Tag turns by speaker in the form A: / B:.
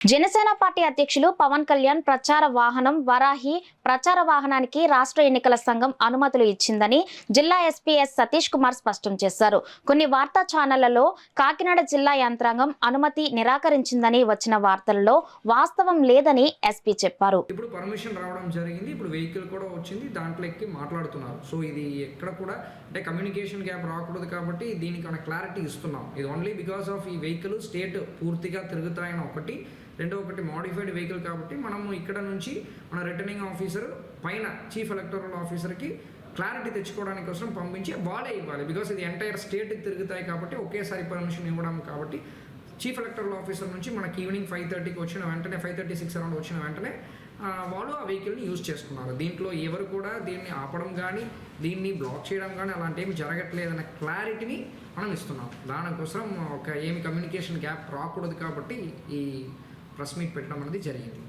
A: Janasena party అధ్యక్షులు పవన్ కళ్యాణ్ ప్రచార వాహనం వరాహి ప్రచార వాహనానికి రాష్ట్ర ఎన్నికల సంఘం అనుమతులు ఇచ్చిందని జిల్లా ఎస్పీ ఎస్ సతీష్ కుమార్ స్పష్టం చేశారు. కొన్ని వార్తా ఛానళ్లలో కాకినాడ జిల్లా యంత్రాంగం అనుమతి నిరాకరించిందని వచ్చిన వార్తలలో వాస్తవం లేదని ఎస్పీ చెప్పారు.
B: ఇప్పుడు పర్మిషన్ రావడం జరిగింది, ఇప్పుడు వెహికల్ కూడా వచ్చింది, దాంట్లో ఎక్కి మాట్లాడుతున్నారు. సో ఇది ఎక్కడ కూడా అంటే కమ్యూనికేషన్ గ్యాప్ రాకూడదు కాబట్టి దీనికి మన క్లారిటీ ఇస్తున్నాం. ఇది ఓన్లీ బికాస్ ఆఫ్ ఈ వెహికల్ స్టేట్ పూర్తిగా తిరుగుతాయని ఒకటి, ఒకటి మాడిఫైడ్ వెహికల్ కాబట్టి మనము ఇక్కడ నుంచి మన రిటర్నింగ్ ఆఫీసర్ పైన చీఫ్ ఎలక్టోరల్ ఆఫీసర్కి క్లారిటీ తెచ్చుకోవడానికి కోసం పంపించి వాళ్ళే ఇవ్వాలి. బికాస్ ఇది ఎంటైర్ స్టేట్కి తిరుగుతాయి కాబట్టి ఒకేసారి పర్మిషన్ ఇవ్వడం కాబట్టి చీఫ్ ఎలక్టోరల్ ఆఫీసర్ నుంచి మనకి ఈవినింగ్ 5:30కి వచ్చిన వెంటనే 5:36 అరౌండ్ వచ్చిన వెంటనే వాళ్ళు ఆ వెహికల్ని యూజ్ చేసుకున్నారు. దీంట్లో ఎవరు కూడా దీన్ని ఆపడం కానీ దీన్ని బ్లాక్ చేయడం కానీ అలాంటి ఏమి జరగట్లేదన్న క్లారిటీని మనం ఇస్తున్నాం. దానికోసం ఏమి కమ్యూనికేషన్ గ్యాప్ రాకూడదు కాబట్టి ఈ ప్రెస్ మీట్ పెట్టడం అనేది జరిగింది.